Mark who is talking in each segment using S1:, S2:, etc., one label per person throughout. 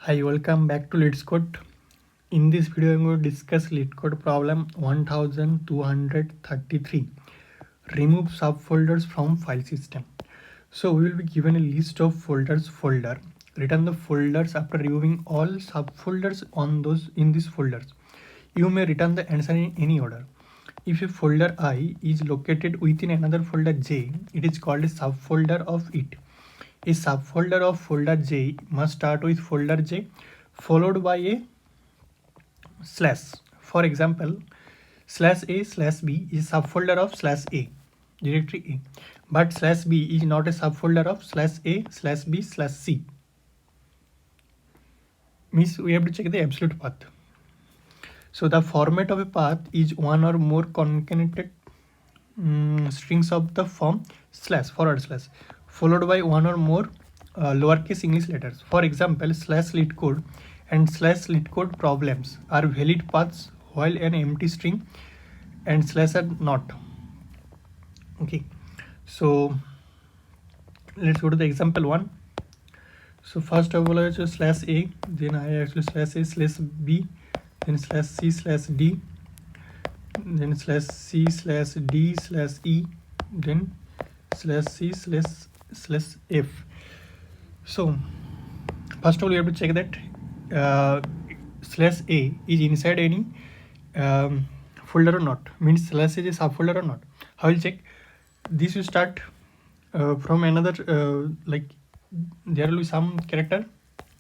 S1: Hi, welcome back to LeetCode. In this video, I'm going to discuss LeetCode problem 1233. Remove subfolders from file system. So we will be given a list of folders folder. Return the folders after removing all subfolders on those in these folders. You may return the answer in any order. If a folder I is located within another folder J, it is called a subfolder of it. A subfolder of folder J must start with folder J followed by a slash. For example, /A/B is subfolder of /A, directory A, but /B is not a subfolder of /A/B/C. Means we have to check the absolute path. So the format of a path is one or more concatenated strings of the form // followed by one or more lowercase English letters. For example, /LeetCode and /LeetCode problems are valid paths while an empty string and / are not. Okay, so let's go to the example one. So first of all, I have /A, then I actually /A/B, then /C/D, then /C/D/E, then /C/F. So first of all, you have to check that /A is inside any folder or not. Means / is a subfolder or not. How will check? This will start from another like there will be some character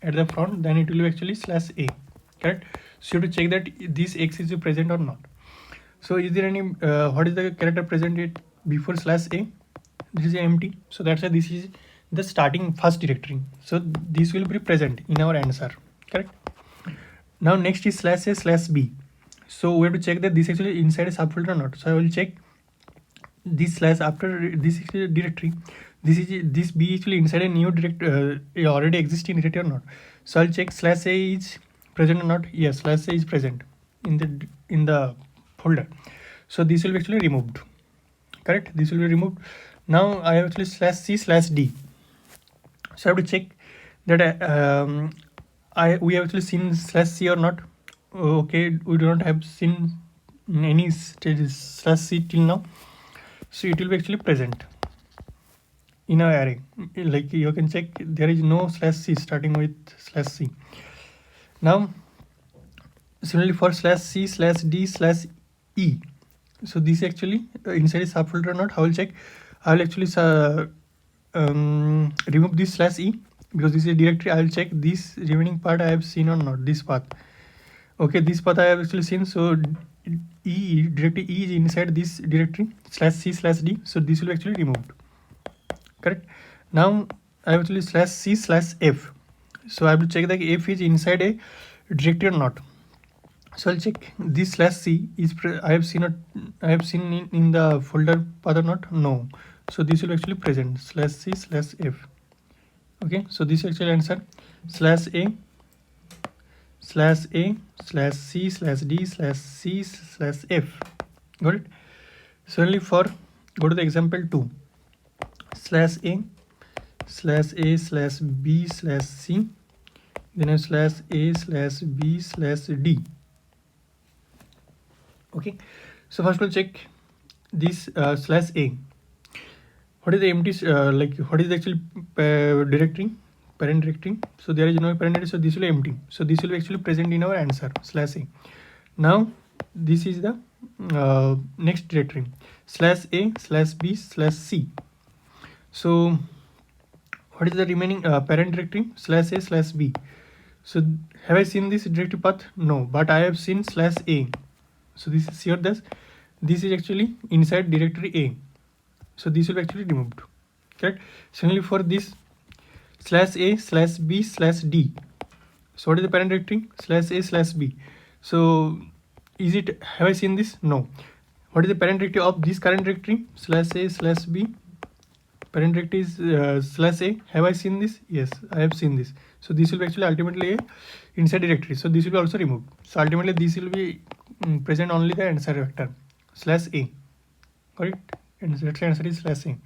S1: at the front, then it will be actually /A, correct? So you have to check that this X is present or not. So is there any what is the character present before /A? This is empty, so that's why this is the starting first directory. So this will be present in our answer, correct? Now next is /A/B. So we have to check that this actually inside a subfolder or not. So I will check this slash after this directory. This B actually inside a new directory, already existing directory or not. So I'll check /A is present or not. Yes, /A is present in the folder. So this will be actually removed, correct? This will be removed. Now I have actually /C/D. So I have to check that we have actually seen /C or not. Okay, we do not have seen any stages /C till now. So it will be actually present in our array. Like you can check, there is no /C starting with /C. Now similarly for /C/D/E. So this actually inside a subfolder or not. How will check? I will actually remove this /E because this is a directory. I will check this remaining part I have seen or not. This path. Okay, this path I have actually seen. So directory E is inside this directory /C/D. So this will be actually removed, correct? Now I have actually /C/F. So I will check that F is inside a directory or not. So I'll check this /C is I have seen in the folder path or not. No. So this will actually present /C/F. Okay, so this actually answer /A/C/D/C/F. Got it? So only for go to the example 2. /A/B/C, then /A/B/D. Okay, so first we'll check this /A. What is the empty like what is the actual directory, parent directory? So there is no parent directory, so this will be empty. So this will be actually present in our answer /A. Now this is the next directory /A/B/C. So what is the remaining parent directory? /A/B. So have I seen this directory path? No, but I have seen /A. So this is here. This is actually inside directory A. So this will be actually removed, correct? Similarly for this /A/B/D. So what is the parent directory? /A/B. So is it, have I seen this? No. What is the parent directory of this current directory? /A/B. Parent directory is /A. Have I seen this? Yes, I have seen this. So this will be actually ultimately a inside directory. So this will be also removed. So ultimately this will be present only the answer vector /A. Correct? And that's the answer is /A.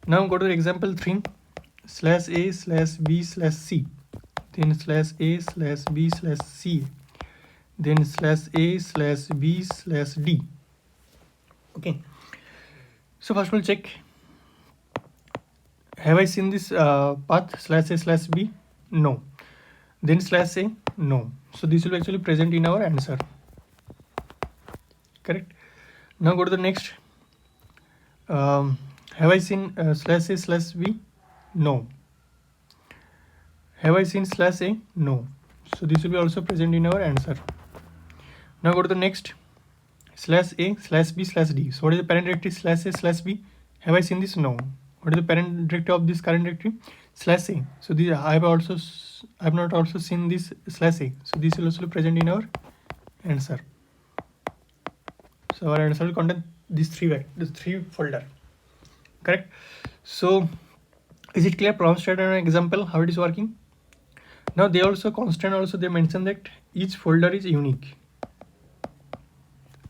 S1: Now go to the example 3 /A/B/C. then slash a slash b slash c, then slash a slash b slash d. Okay, so first we'll check, have I seen this path slash a slash b? No. Then slash a? No. So this will be actually present in our answer. Correct. Now go to the next. Have I seen slash a slash b? No. Have I seen slash a? No. So this will be also present in our answer. Now go to the next. Slash a slash b slash d. So what is the parent directory? Slash a slash b. Have I seen this? No. What is the parent directory of this current directory? Slash a. So this I have not also seen this slash a. So this will also be present in our answer. So our answer will contain these three folder. Correct. So is it clear? Problem stated an example how it is working. Now they also constant also they mention that each folder is unique.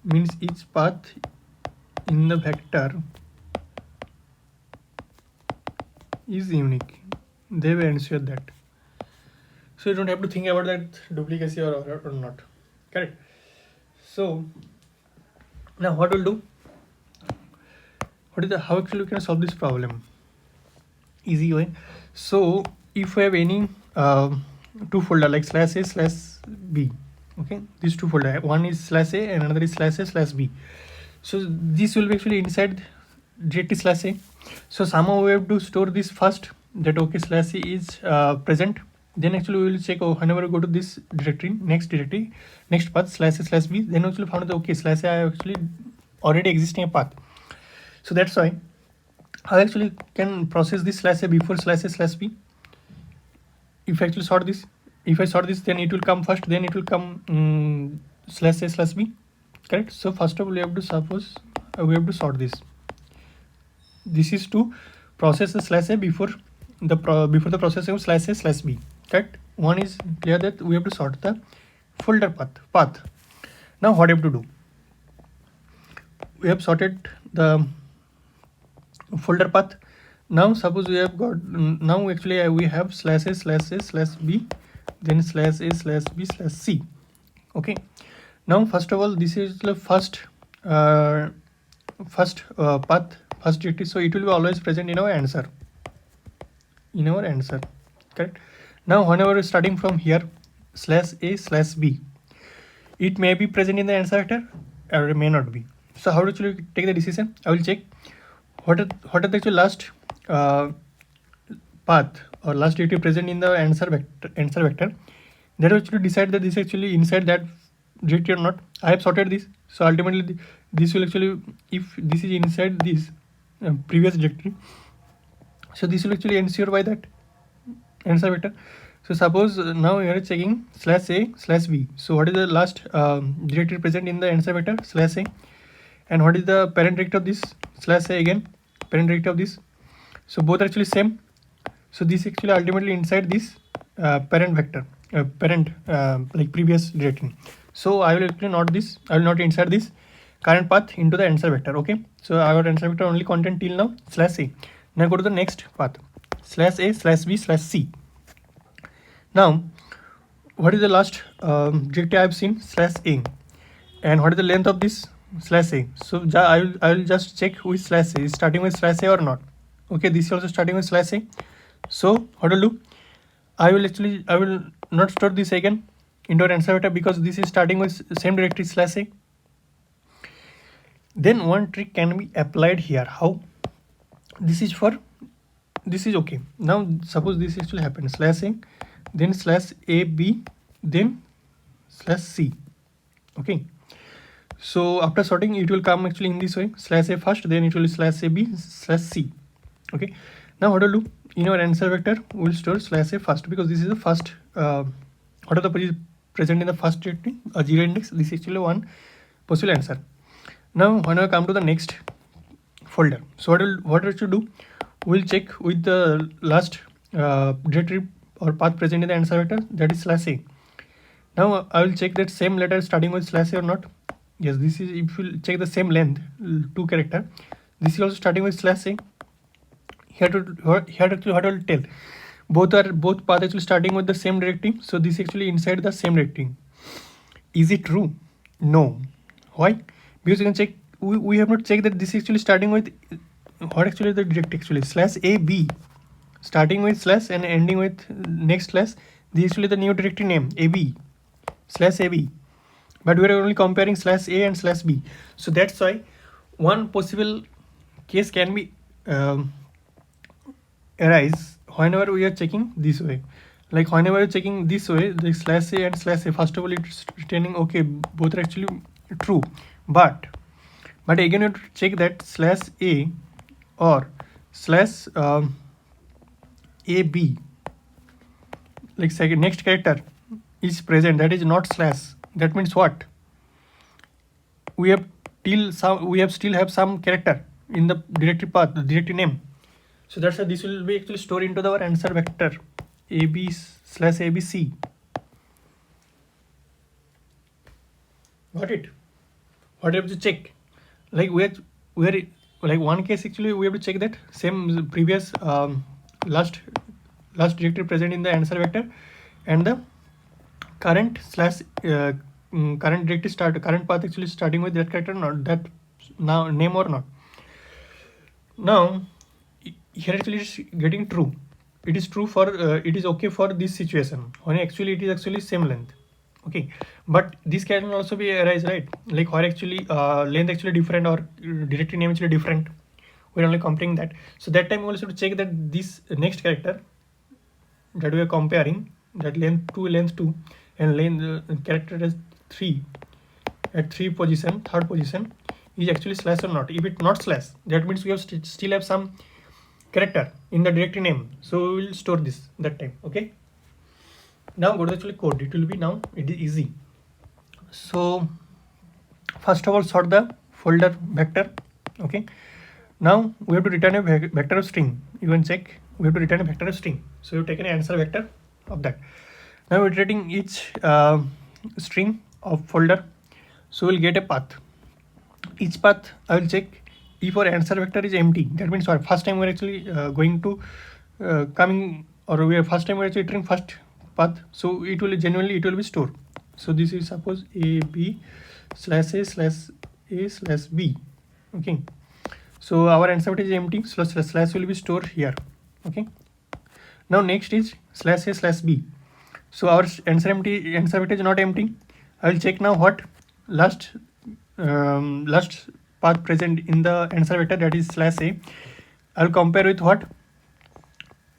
S1: Means each path in the vector is unique. They will ensure that. So you don't have to think about that duplicacy or not. Correct. So now what we'll do? How actually we can solve this problem? Easy way. So if we have any two folder like slash a slash b, okay, these two folder, one is slash a and another is slash a slash b. So this will be actually inside directory slash a. So somehow we have to store this first, that okay slash a is present. Then actually we will check whenever we go to this directory, next path slash a slash b, then actually found that okay slash a actually already existing a path. So that's why I actually can process this slash a before slash a slash b. If I actually sort this, then it will come first, then it will come slash a slash b. Correct. So first of all we have to sort this. This is to process the slash a before the processing of slash a slash b. Correct. One is clear that we have to sort the folder path. Now what we have to do? We have sorted the folder path. Now suppose we have got, now actually we have slash a slash b, then slash a slash b slash c. Okay. Now first of all this is the first path, first directory, so it will be always present in our answer. Correct. Now whenever starting from here slash a slash b, it may be present in the answer vector or it may not be. So how to actually take the decision? I will check what are the actual last path or last directory present in the answer vector. That will actually decide that this actually inside that directory or not. I have sorted this, so ultimately this will actually, if this is inside this previous directory, so this will actually ensure by that answer vector. So suppose now we are checking slash a slash b. So what is the last directory present in the answer vector? Slash a. And what is the parent directory of this? Slash a again, parent directory of this. So both are actually same. So this actually ultimately inside this parent vector, like previous directory. So I will actually not this. I will not insert this current path into the answer vector. Okay. So our answer vector only content till now slash a. Now go to the next path, slash a slash b slash c. Now what is the last directory I have seen? Slash a. And what is the length of this? Slash a. So I will just check which slash a is starting with slash a or not. Okay, this is also starting with slash a. So what will do? I will not store this again into an answer vector because this is starting with same directory slash a. Then one trick can be applied here. How? This is okay. Now suppose this actually happens slash a, then slash a b, then slash c. Okay. So after sorting, it will come actually in this way: slash a first, then it will slash a b slash c. Okay. Now what will do? In our answer vector, we will store slash a first because this is the first. What are the present in the first directory? A zero index. This is actually one possible answer. Now when I come to the next folder, so what we should do? We'll check with the last directory or path present in the answer vector, that is slash a. Now I will check that same letter starting with slash a or not. Yes, this is, if you check the same length, 2 character, this is also starting with slash a. Here actually what I will tell, both path actually starting with the same directory, so this actually inside the same directory. Is it true? No. Why? Because you can check, we have not checked that this is actually starting with what actually the directory actually /ab, starting with slash and ending with next slash. This is actually the new directory name ab/ab, but we are only comparing /a and /b. So that's why one possible case can be arise whenever we are checking this way. Like whenever you're checking this way, the /a and /a, first of all it's returning okay, both are actually true, but again you have to check that /a or /ab, like second next character is present, that is not slash. That means what? We have still have some character in the directory path, the directory name. So that's why this will be actually stored into our answer vector ab/abc. Got it? What you have to check? Like we are like one case actually we have to check that same previous last directory present in the answer vector and the current current directory current path actually starting with that character, not that now name or not. Now here actually it's getting true. It is true for it is okay for this situation when actually it is actually same length. Okay, but this can also be arise, right? Like where actually length actually different or directory name actually different. We're only comparing that. So that time we also to check that this next character that we are comparing, that length 2 and length character is 3 at 3 position, third position, is actually slash or not. If it's not slash, that means we have still have some character in the directory name, so we will store this that time. Okay, now go to the actually code. It will be now it is easy. So first of all sort the folder vector. Okay, now we have to return a vector of string. You can check, we have to return a vector of string, so you've taken an answer vector of that. Now we're iterating each string of folder, so we'll get a path. Each path I will check if our answer vector is empty. That means what? First time we're actually going to coming, or we are first time we're actually entering first path, so it will genuinely it will be stored. So this is suppose ab/a/b. Okay, so our answer vector is empty, so slash will be stored here. Okay, now next is /a/b. So our answer vector is not empty. I will check now what last path present in the answer vector, that is /a. I will compare with what?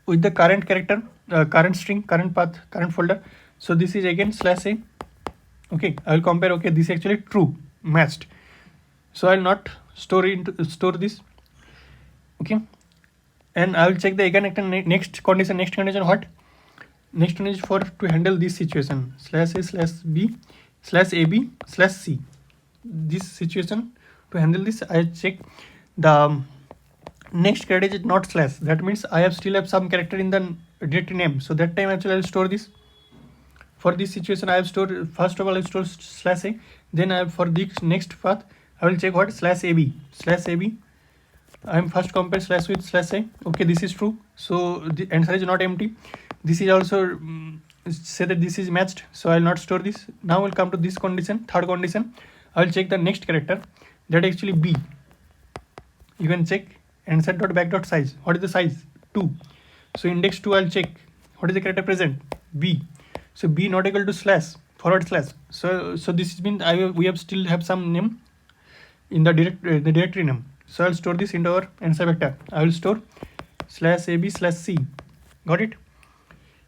S1: With the current character, current string, current path, current folder. So this is again /a. Okay, I will compare. Okay, this is actually true, matched. So I will not store this. Okay, and I will check the again next condition. Next condition what? Next one is for to handle this situation /a/b/ab/c. This situation, to handle this, I check the next character is not slash. That means I still have some character in the directory name. So that time actually I will store this. For this situation, I have stored, first of all I store /a. Then I have, for this next path, I will check what /ab. I am first compare slash with /a. Okay, this is true. So the answer is not empty. This is also say that this is matched, so I will not store this. Now we'll come to this condition, third condition. I will check the next character, that actually b. You can check answer.back.size. What is the size? 2. So index 2 I'll check what is the character present, b. So b not equal to // So this means we have still have some name in the directory name. So I'll store this into our answer vector. I will store /ab/c. Got it?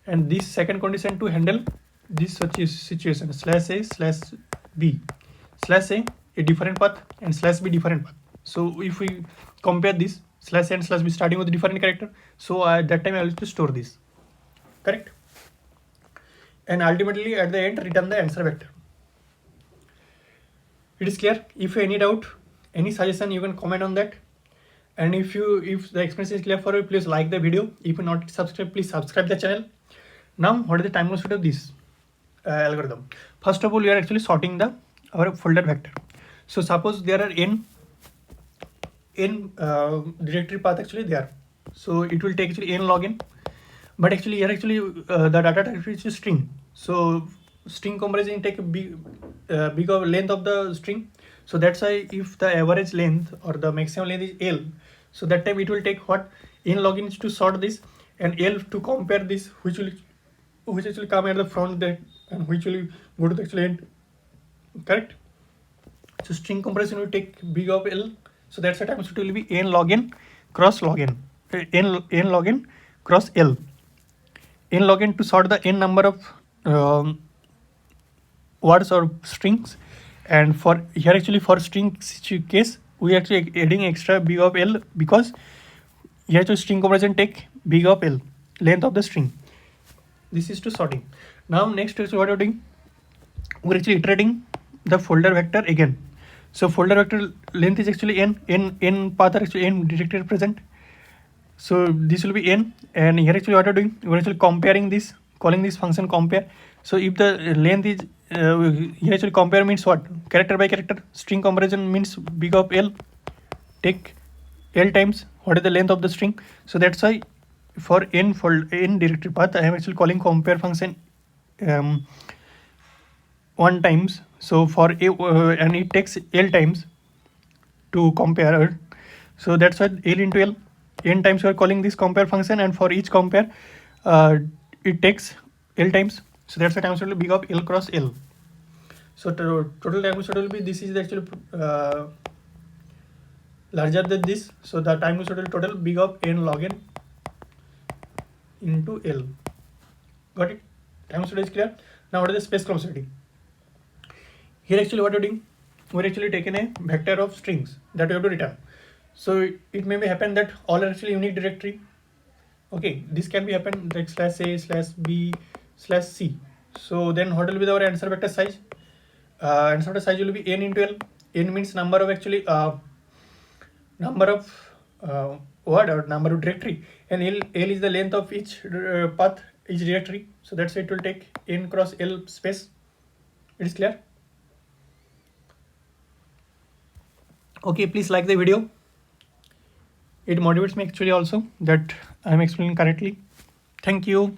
S1: And this second condition to handle this such situation /a/b. /a a different path and /b different path. So if we compare this /a and /b starting with a different character, so that time I will just store this. Correct? And ultimately at the end return the answer vector. It is clear? If you any doubt, any suggestion, you can comment on that. And if the explanation is clear for you, please like the video. If you not subscribed, please subscribe the channel. Now what is the time concept of this algorithm? First of all, we are actually sorting our folder vector. So suppose there are n directory path actually there. So it will take actually n log n. but actually here the data type is string. So string comparison take big of length of the string. So that's why if the average length or the maximum length is L, so that time it will take what n login to sort this, and L to compare this, which actually come at the front that, and which will go to the actual end. Correct? So string comparison will take big of L. So that's the time it will be n log n cross log n, n log n cross L. N log n to sort the n number of words or strings, and for here actually for string case we actually adding extra big of L, because here to string comparison take big of L, length of the string. This is to sorting. Now next is what we're doing, we're actually iterating the folder vector again. So folder vector length is actually n path are actually n directory present. So this will be n, and here actually what we're doing, we're actually comparing this, calling this function compare. So if the length is here actually compare means what, character by character. String comparison means big of L, take L times what is the length of the string. So that's why for n directory path I am actually calling compare function 1 times. So for and it takes L times to compare. So that's why L into L, n times you are calling this compare function, and for each compare it takes L times. So that's the time will be big of L cross L. So total time will be, this is actually larger than this. So the time will total big of n log n into L. Got it? Time is clear. Now what is the space complexity? Here actually what we're doing, we're actually taking a vector of strings that we have to return. So it may be happen that all are actually unique directory. Okay, this can be happen like /a/b/c. So then what will be our answer vector size? Answer vector size will be n into L. N means number of actually word or number of directory, and L is the length of each path, each directory. So that's why it will take n cross L space. It is clear? Okay, please like the video. It motivates me actually also that I am explaining correctly. Thank you.